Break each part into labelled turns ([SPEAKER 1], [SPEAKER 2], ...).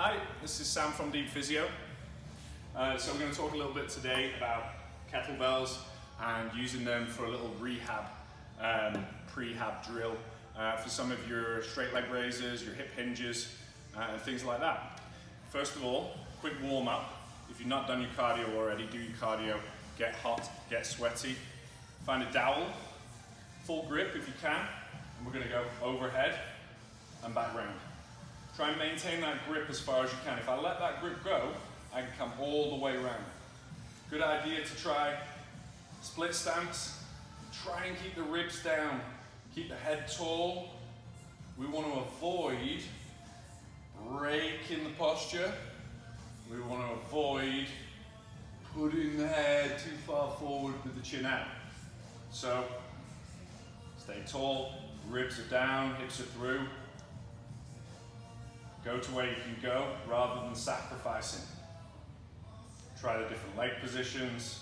[SPEAKER 1] Hi, this is Sam from Deep Physio. So we're going to talk a little bit today about kettlebells and using them for a little rehab, prehab drill for some of your straight leg raises, your hip hinges, and things like that. First of all, quick warm up. If you've not done your cardio already, do your cardio, get hot, get sweaty. Find a dowel, full grip if you can, and we're going to go overhead and back round. Try and maintain that grip as far as you can. If I let that grip go, I can come all the way around. Good idea to try split stance. Try and keep the ribs down. Keep the head tall. We want to avoid breaking the posture. We want to avoid putting the head too far forward with the chin out. So, stay tall, ribs are down, hips are through. Go to where you can go rather than sacrificing. Try the different leg positions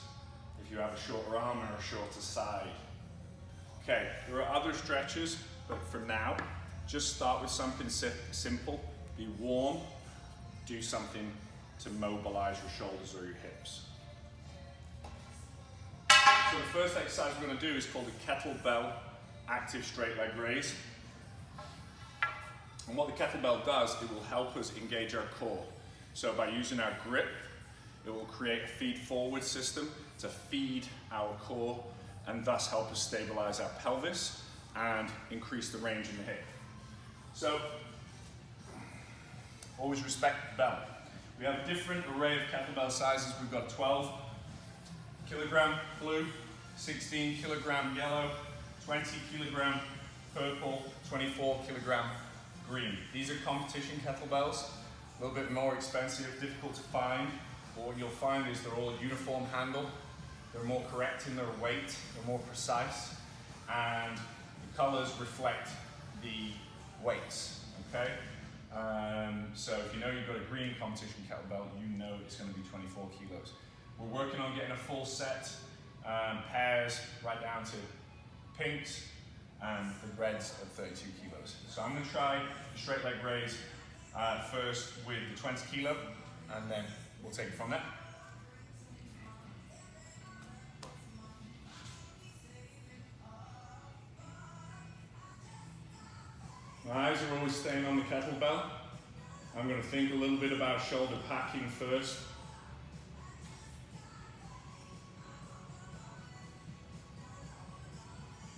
[SPEAKER 1] if you have a shorter arm or a shorter side. Okay, there are other stretches, but for now, just start with something simple. Be warm, do something to mobilize your shoulders or your hips. So the first exercise we're going to do is called the Kettlebell active straight leg raise. And what the kettlebell does, it will help us engage our core. So by using our grip, it will create a feed forward system to feed our core and thus help us stabilize our pelvis and increase the range in the hip. So, always respect the bell. We have a different array of kettlebell sizes. We've got 12 kilogram blue, 16 kilogram yellow, 20 kilogram purple, 24 kilogram green. These are competition kettlebells, a little bit more expensive, difficult to find, but what you'll find is they're all uniform handle, they're more correct in their weight, they're more precise, and the colors reflect the weights, okay? So if you know you've got a green competition kettlebell, you know it's going to be 24 kilos. We're working on getting a full set, pairs right down to pinks, and the reds at 32 kilos. So I'm going to try the straight leg raise first with the 20 kilo, and then we'll take it from there. My eyes are always staying on the kettlebell. I'm going to think a little bit about shoulder packing first.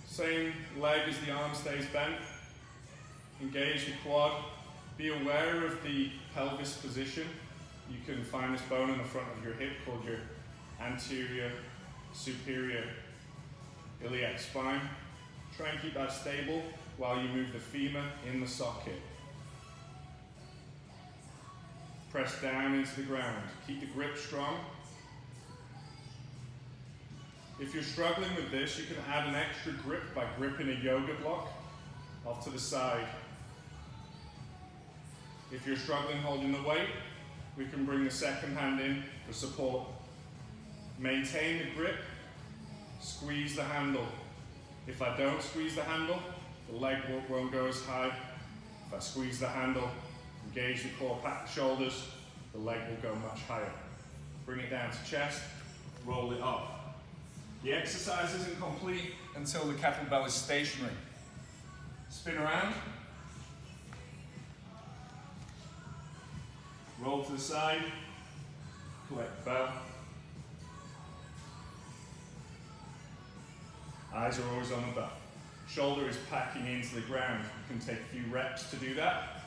[SPEAKER 1] Same leg as the arm stays bent. Engage the quad. Be aware of the pelvis position. You can find this bone in the front of your hip called your anterior superior iliac spine. Try and keep that stable while you move the femur in the socket. Press down into the ground. Keep the grip strong. If you're struggling with this, you can add an extra grip by gripping a yoga block off to the side. If you're struggling holding the weight, we can bring the second hand in for support. Maintain the grip, squeeze the handle. If I don't squeeze the handle, the leg won't go as high. If I squeeze the handle, engage the core, pack the shoulders, the leg will go much higher. Bring it down to chest, roll it up. The exercise isn't complete until the kettlebell is stationary. Spin around. Roll to the side. Collect the bell. Eyes are always on the bell. Shoulder is packing into the ground. You can take a few reps to do that.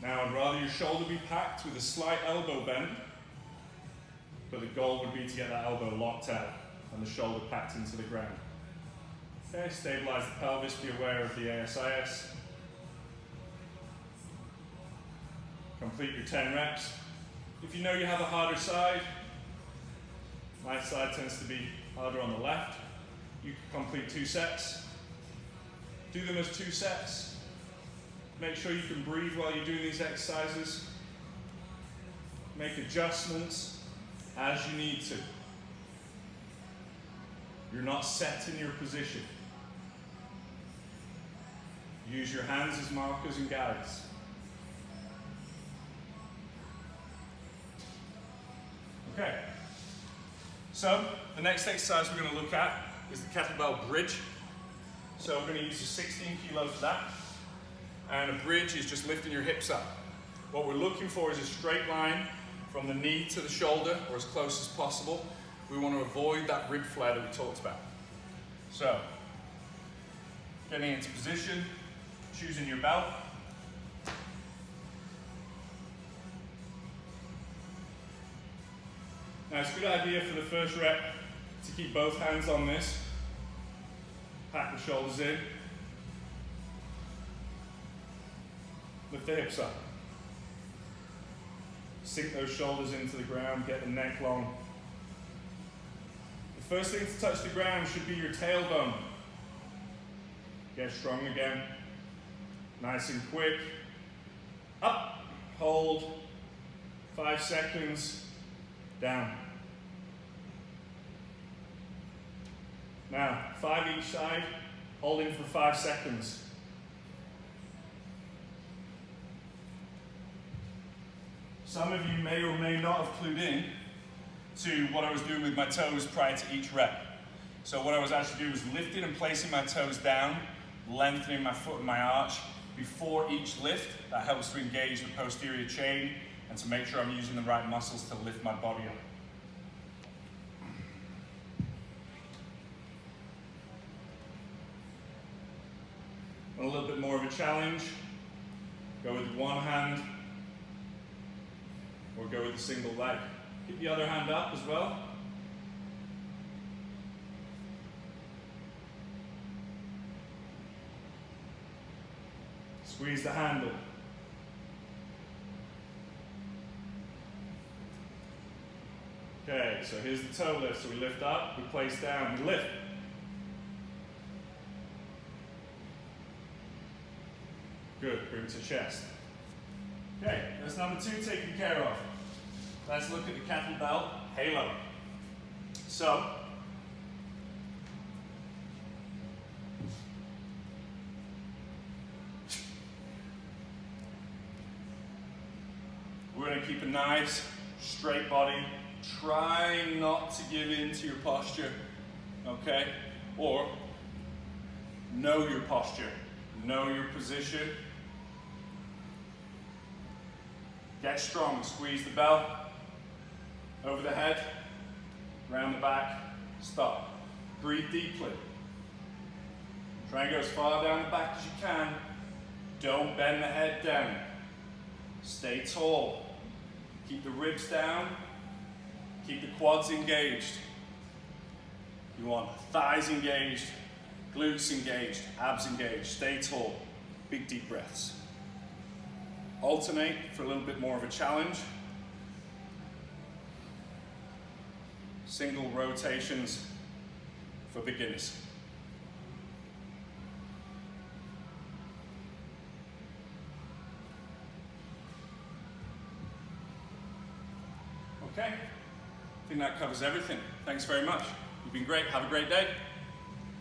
[SPEAKER 1] Now I'd rather your shoulder be packed with a slight elbow bend, but the goal would be to get that elbow locked out and the shoulder packed into the ground. Okay, stabilize the pelvis, be aware of the ASIS. Complete your 10 reps. If you know you have a harder side, my side tends to be harder on the left, you can complete 2 sets. Do them as 2 sets. Make sure you can breathe while you're doing these exercises. Make adjustments as you need to. You're not set in your position. Use your hands as markers and guides. Okay. So the next exercise we're going to look at is the kettlebell bridge. So we're going to use a 16 kilo for that. And a bridge is just lifting your hips up. What we're looking for is a straight line from the knee to the shoulder, or as close as possible. We want to avoid that rib flare that we talked about. So, getting into position, choosing your belt. Now it's a good idea for the first rep to keep both hands on this. Pack the shoulders in. Lift the hips up. Sink those shoulders into the ground, get the neck long. The first thing to touch the ground should be your tailbone. Get strong again. Nice and quick. Up, hold, 5 seconds, down. Now, 5 each side, holding for 5 seconds. Some of you may or may not have clued in to what I was doing with my toes prior to each rep. So what I was actually doing was lifting and placing my toes down, lengthening my foot and my arch before each lift. That helps to engage the posterior chain and to make sure I'm using the right muscles to lift my body up. And a little bit more of a challenge. Go with one hand or go with a single leg. Keep the other hand up as well. Squeeze the handle. Okay, so here's the toe lift. So we lift up, we place down, we lift. Good, bring to chest. Okay, that's number 2 taken care of. Let's look at the kettlebell halo. So, we're going to keep a nice, straight body. Try not to give in to your posture, okay? Or, know your posture. Know your position. Get strong, squeeze the belt, over the head, around the back, stop. Breathe deeply. Try and go as far down the back as you can. Don't bend the head down. Stay tall. Keep the ribs down. Keep the quads engaged. You want thighs engaged, glutes engaged, abs engaged. Stay tall. Big deep breaths. Alternate for a little bit more of a challenge. Single rotations for beginners. Okay, I think that covers everything. Thanks very much. You've been great. Have a great day.